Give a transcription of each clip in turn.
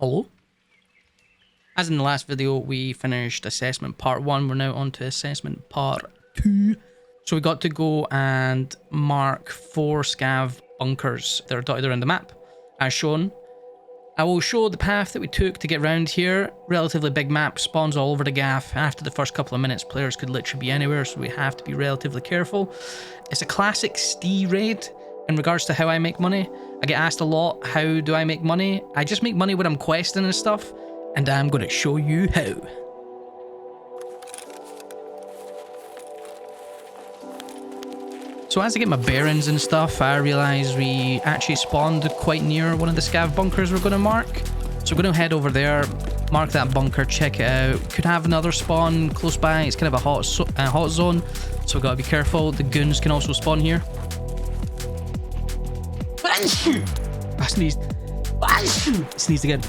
Hello? As in the last video, we finished assessment part 1. We're now on to assessment part 2. So we got to go and mark 4 scav bunkers that are dotted around the map, as shown. I will show the path that we took to get around here. Relatively big map, spawns all over the gaff. After the first couple of minutes, players could literally be anywhere, so we have to be relatively careful. It's a classic Steeyo raid in regards to how I make money. I get asked a lot, how do I make money? I just make money when I'm questing and stuff, and I'm going to show you how. So as I get my bearings and stuff, I realise we actually spawned quite near one of the scav bunkers we're going to mark. So we're going to head over there, mark that bunker, check it out. Could have another spawn close by. It's kind of a hot zone, so we've got to be careful. The goons can also spawn here. I sneezed. Sneezed again.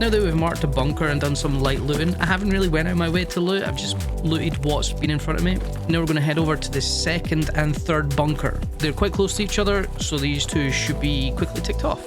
Now that we've marked a bunker and done some light looting, I haven't really went out of my way to loot, I've just looted what's been in front of me. Now we're going to head over to the second and third bunker. They're quite close to each other, so these two should be quickly ticked off.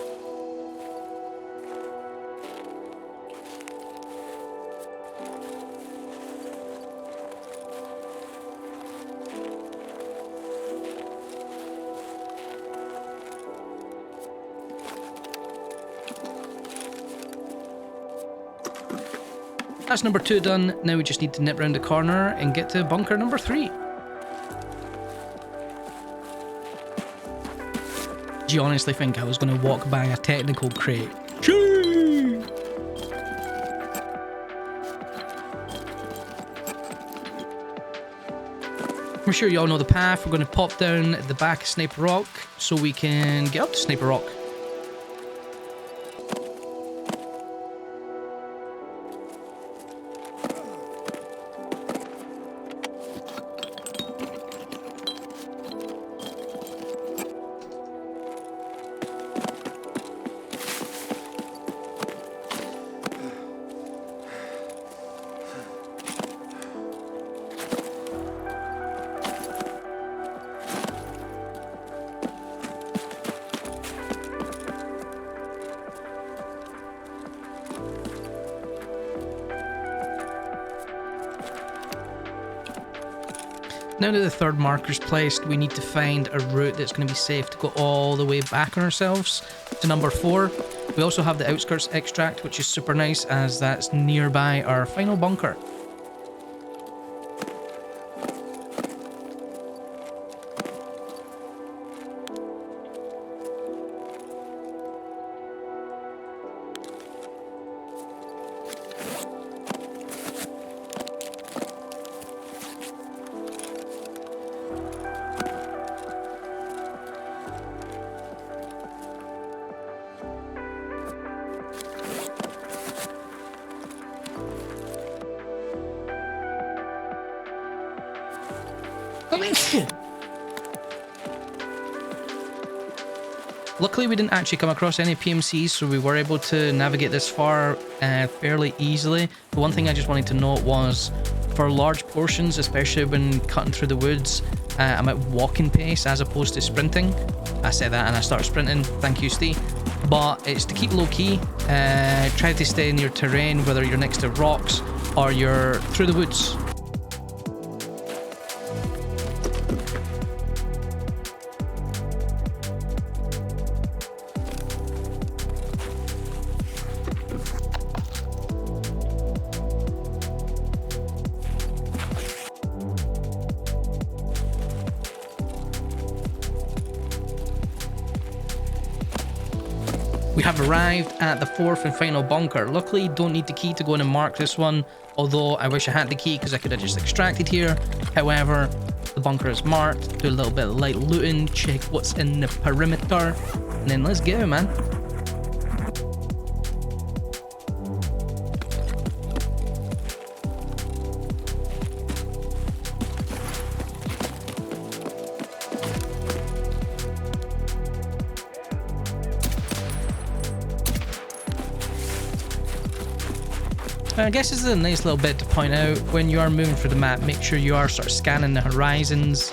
That's number 2 done. Now we just need to nip round the corner and get to bunker number 3. Do you honestly think I was going to walk by a technical crate? Chee! I'm sure you all know the path. We're going to pop down at the back of Sniper Rock so we can get up to Sniper Rock. Now that the third marker's placed, we need to find a route that's going to be safe to go all the way back on ourselves to number 4. We also have the outskirts extract, which is super nice as that's nearby our final bunker. Luckily we didn't actually come across any PMCs, so we were able to navigate this far fairly easily. The one thing I just wanted to note was, for large portions, especially when cutting through the woods, I'm at walking pace as opposed to sprinting. I said that and I started sprinting, thank you Steve. But it's to keep low key, try to stay in your terrain, whether you're next to rocks or you're through the woods. We have arrived at the 4th and final bunker. Luckily, don't need the key to go in and mark this one, although I wish I had the key because I could have just extracted here. However, the bunker is marked. Do a little bit of light looting, check what's in the perimeter, and then let's go, man. I guess this is a nice little bit to point out. When you are moving through the map, make sure you are sort of scanning the horizons.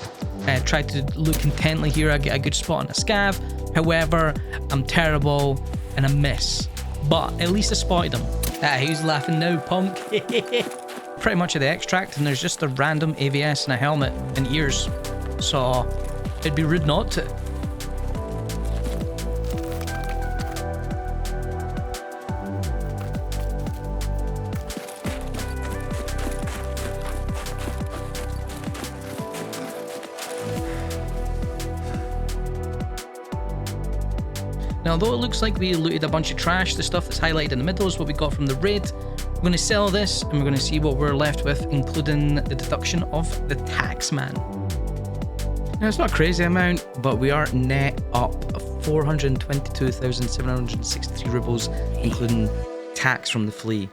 Try to look intently here. I get a good spot on a scav. However, I'm terrible and I miss. But at least I spotted him. Who's laughing now, punk? Pretty much of the extract, and there's just a random AVS and a helmet and ears. So it'd be rude not to. Now, although it looks like we looted a bunch of trash, the stuff that's highlighted in the middle is what we got from the raid. We're going to sell this, and we're going to see what we're left with, including the deduction of the tax man. Now, it's not a crazy amount, but we are net up 422,763 rubles, including tax from the flea.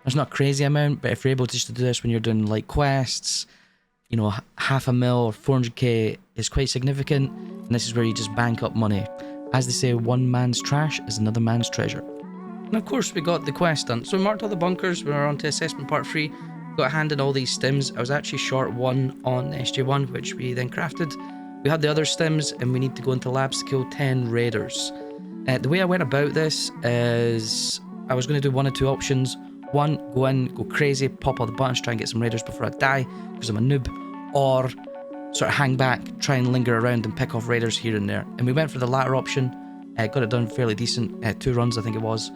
It's not a crazy amount, but if you're able to just do this when you're doing like quests, you know, half a mil or 400k is quite significant, and this is where you just bank up money. As they say, one man's trash is another man's treasure. And of course, we got the quest done. So we marked all the bunkers. We were on to assessment part 3. Got handed all these stims. I was actually short 1 on SJ1, which we then crafted. We had the other stims, and we need to go into labs to kill 10 raiders. The way I went about this is I was going to do 1 or 2 options. 1, go in, go crazy, pop all the buttons, try and get some raiders before I die, because I'm a noob. Or sort of hang back, try and linger around and pick off raiders here and there. And we went for the latter option. Got it done fairly decent. 2 runs, I think it was.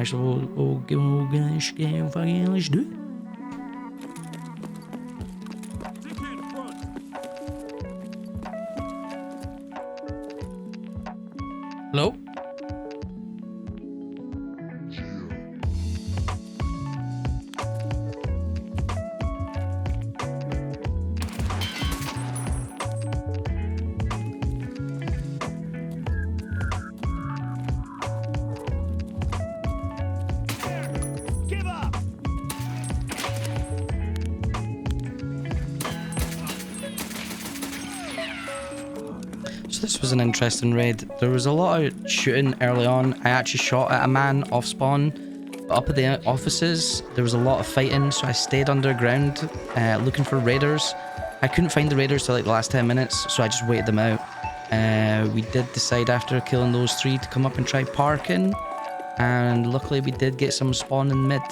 So let's do it. Hello? So this was an interesting raid. There was a lot of shooting early on. I actually shot at a man off spawn. But up at the offices, there was a lot of fighting, so I stayed underground looking for raiders. I couldn't find the raiders till like the last 10 minutes, so I just waited them out. We did decide after killing those 3 to come up and try parking, and luckily we did get some spawn in mid.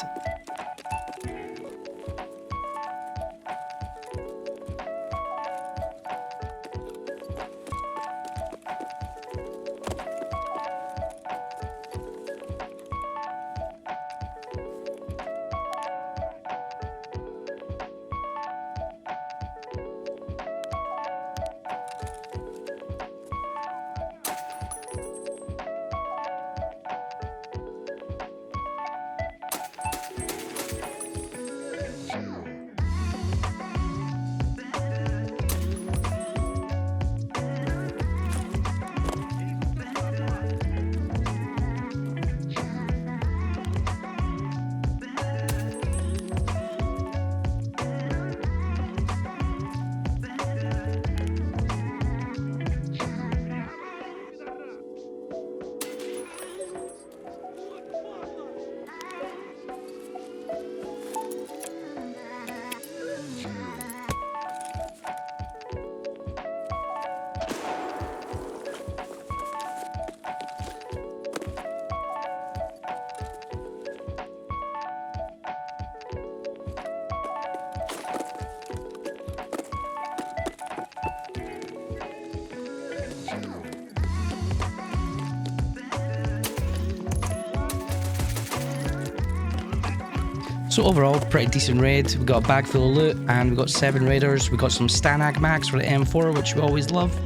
So overall, pretty decent raid. We got a bag full of loot, and we got 7 raiders. We got some Stanag mags for the M4, which we always love.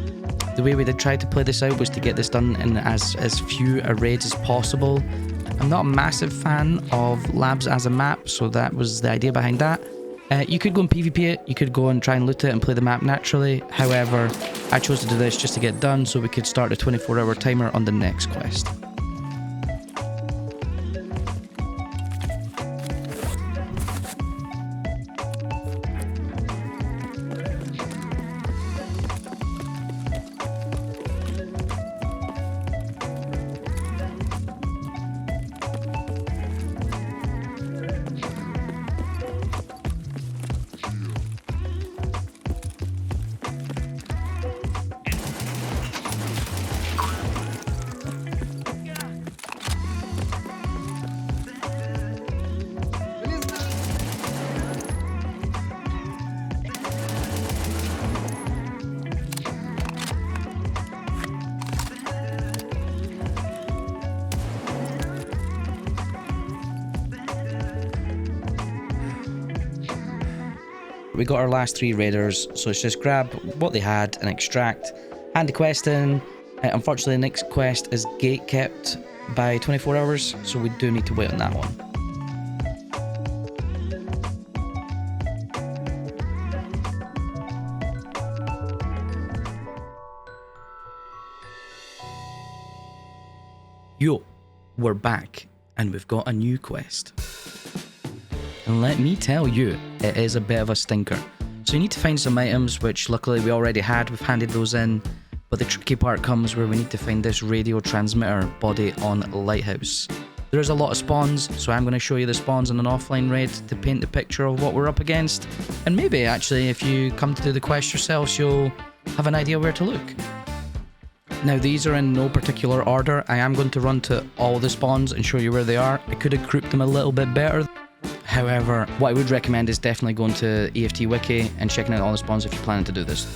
The way we did try to play this out was to get this done in as few raids as possible. I'm not a massive fan of labs as a map, so that was the idea behind that. You could go and PvP it, you could go and try and loot it and play the map naturally. However, I chose to do this just to get done so we could start a 24-hour timer on the next quest. We got our last 3 raiders, so let's just grab what they had and extract. Hand the quest in. Unfortunately, the next quest is gate kept by 24 hours, so we do need to wait on that one. Yo, we're back, and we've got a new quest. And let me tell you, it is a bit of a stinker. So you need to find some items, which luckily we already had, we've handed those in. But the tricky part comes where we need to find this radio transmitter body on Lighthouse. There's a lot of spawns, so I'm going to show you the spawns in an offline raid to paint the picture of what we're up against. And maybe actually if you come to do the quest yourselves, you'll have an idea where to look. Now these are in no particular order. I am going to run to all the spawns and show you where they are. I could have grouped them a little bit better. However, what I would recommend is definitely going to EFT Wiki and checking out all the spawns if you're planning to do this.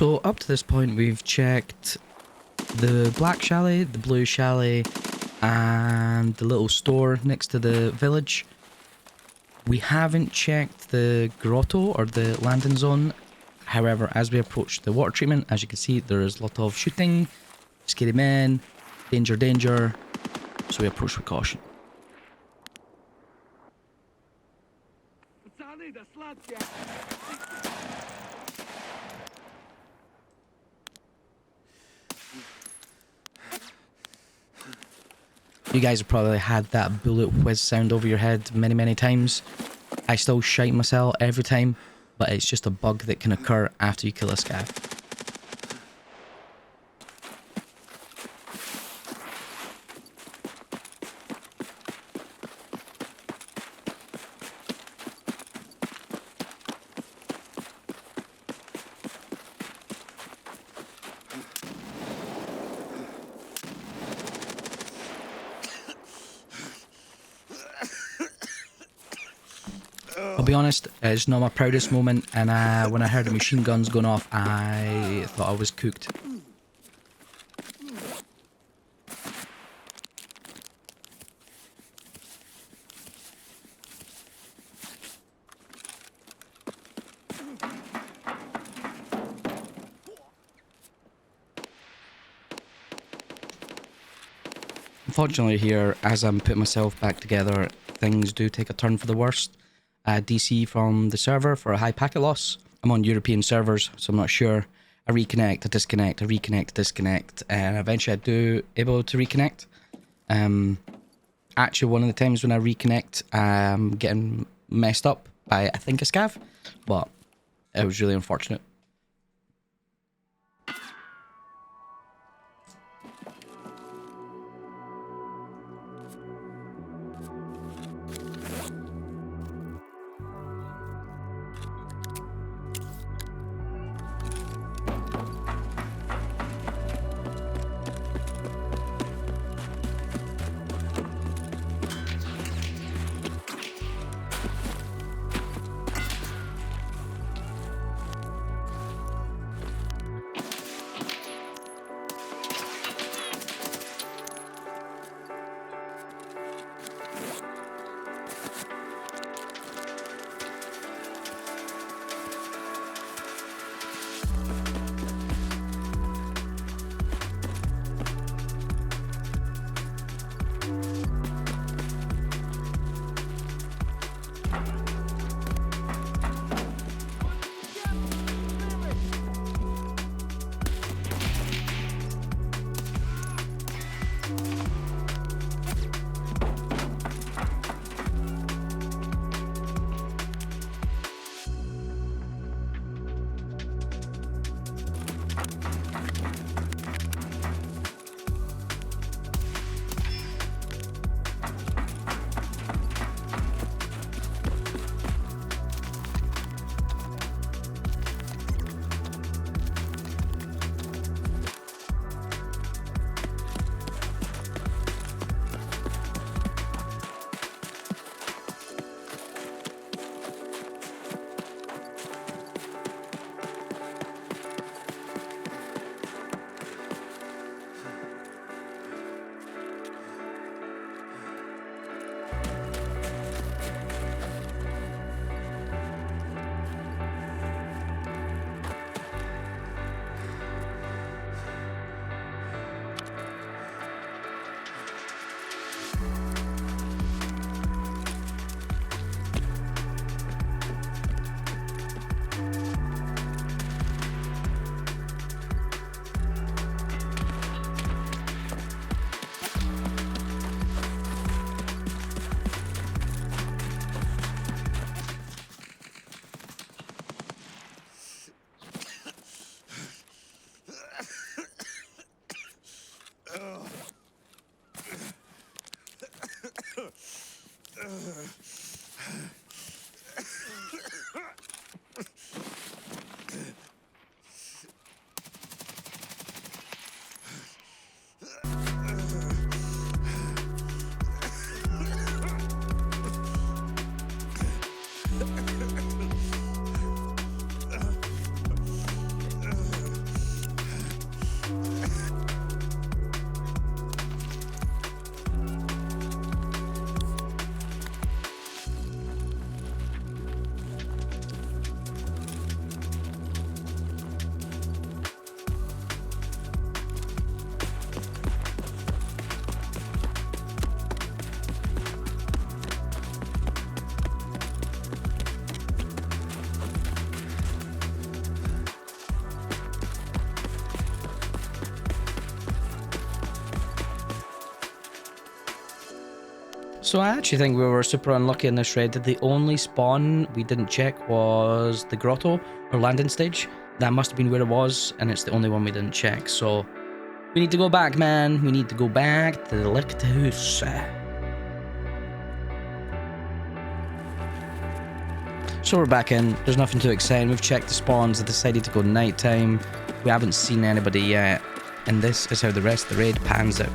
So up to this point, we've checked the black chalet, the blue chalet, and the little store next to the village. We haven't checked the grotto or the landing zone. However, as we approach the water treatment, as you can see, there is a lot of shooting, scary men, danger, danger. So we approach with caution. You guys have probably had that bullet whiz sound over your head many, many times. I still shite myself every time, but it's just a bug that can occur after you kill a scav. I'll be honest, it's not my proudest moment, and when I heard the machine guns going off, I thought I was cooked. Unfortunately here, as I'm putting myself back together, things do take a turn for the worst. DC from the server for a high packet loss. I'm on European servers, so I'm not sure. I reconnect, I disconnect, I reconnect, I disconnect, and eventually I do able to reconnect. Actually, one of the times when I reconnect, I'm getting messed up by, I think, a scav, but it was really unfortunate. So I actually think we were super unlucky in this raid. The only spawn we didn't check was the grotto or landing stage. That must have been where it was, and it's the only one we didn't check. So we need to go back, man. We need to go back to the Lighthouse. So we're back in. There's nothing too exciting. We've checked the spawns. I decided to go nighttime. We haven't seen anybody yet. And this is how the rest of the raid pans out.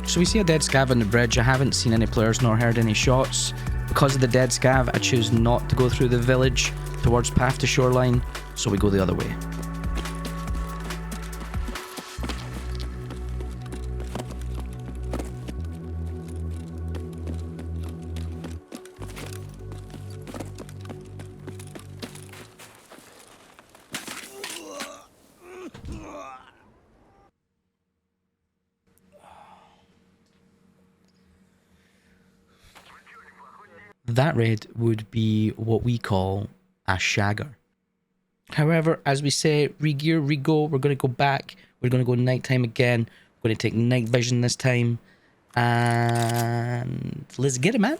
So we see a dead scav on the bridge. I haven't seen any players nor heard any shots. Because of the dead scav, I choose not to go through the village towards path to shoreline, so we go the other way. That raid would be what we call a shagger. However, as we say, re-gear, re-go, we're going to go back. We're going to go nighttime again. We're going to take night vision this time. And let's get it, man.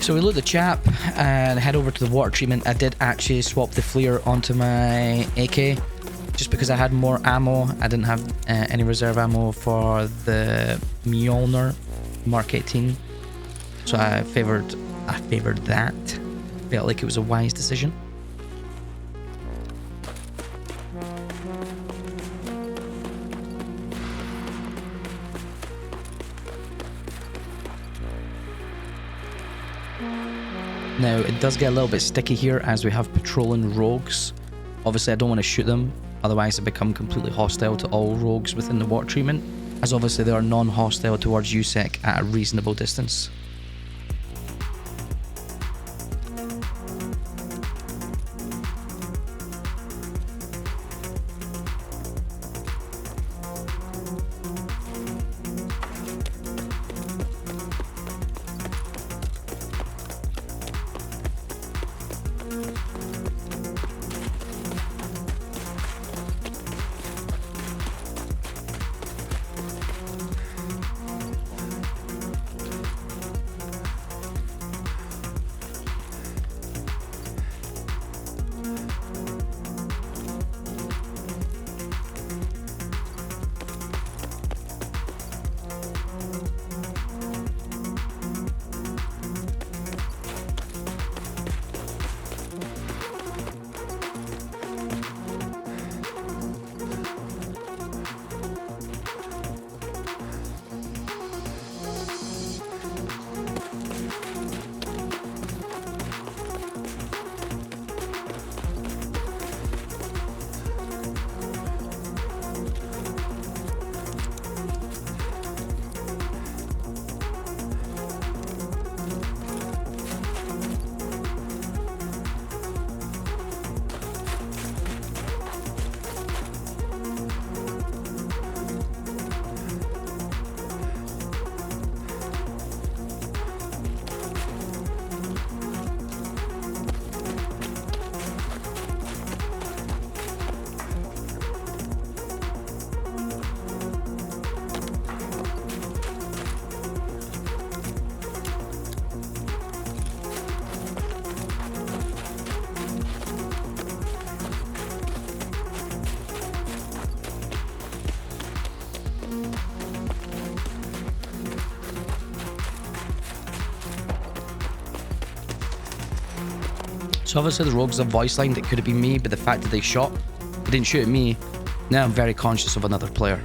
So we load the chap and head over to the water treatment. I did actually swap the flare onto my AK just because I had more ammo. I didn't have any reserve ammo for the Mjolnir Mark 18, so I favored that. Felt like it was a wise decision. Now, it does get a little bit sticky here as we have patrolling rogues. Obviously, I don't want to shoot them, otherwise they become completely hostile to all rogues within the water treatment, as obviously they are non-hostile towards USEC at a reasonable distance. So obviously the rogues have voice lined, it could have been me, but the fact that they didn't shoot at me, now I'm very conscious of another player.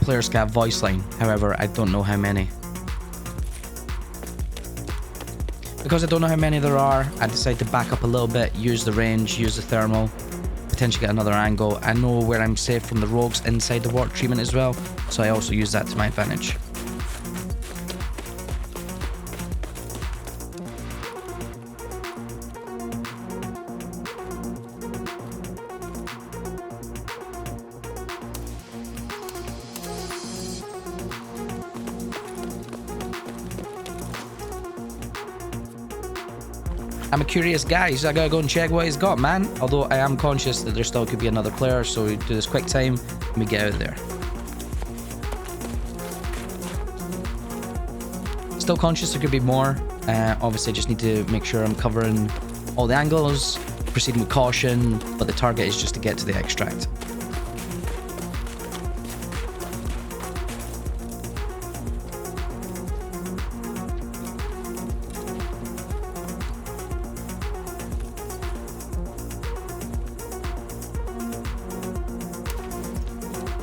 Players got voice line, however, I don't know how many. Because I don't know how many there are, I decided to back up a little bit, use the range, use the thermal, potentially get another angle. I know where I'm safe from the rogues inside the water treatment as well, so I also use that to my advantage. I'm a curious guy, so I gotta go and check what he's got, man. Although I am conscious that there still could be another player, so we do this quick time and we get out of there. Still conscious there could be more. Obviously, I just need to make sure I'm covering all the angles, proceeding with caution, but the target is just to get to the extract.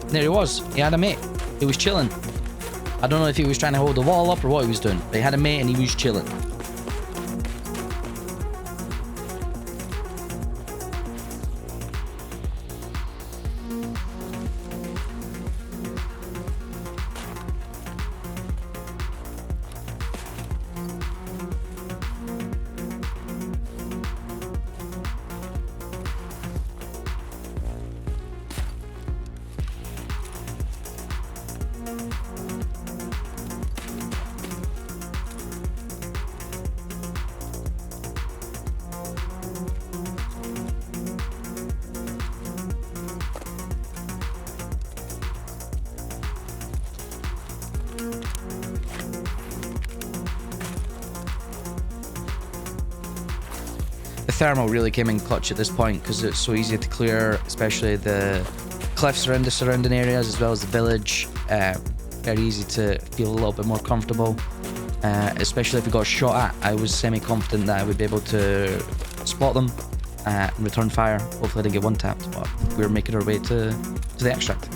There he was. He had a mate. He was chilling. I don't know if he was trying to hold the wall up or what he was doing, but he had a mate and he was chilling. The thermal really came in clutch at this point because it's so easy to clear, especially the cliffs around the surrounding areas as well as the village. Very easy to feel a little bit more comfortable, especially if we got shot at. I was semi-confident that I would be able to spot them and return fire. Hopefully I didn't get one-tapped, but we were making our way to the extract.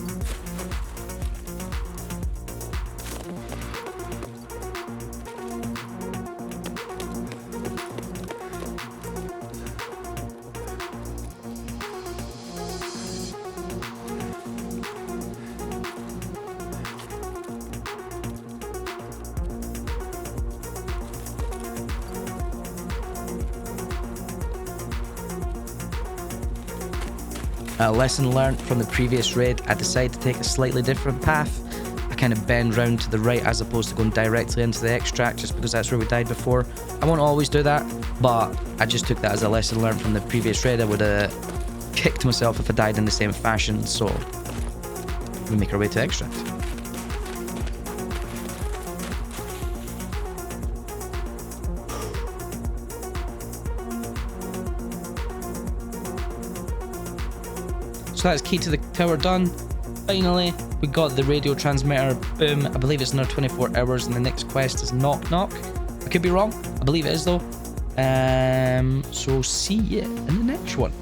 A lesson learned from the previous raid, I decided to take a slightly different path. I kind of bend round to the right as opposed to going directly into the extract just because that's where we died before. I won't always do that, but I just took that as a lesson learned from the previous raid. I would have kicked myself if I died in the same fashion, so we make our way to extract. So that's key to the tower done. Finally, we got the radio transmitter. Boom. I believe it's another 24 hours and the next quest is knock knock. I could be wrong. I believe it is though. So see you in the next one.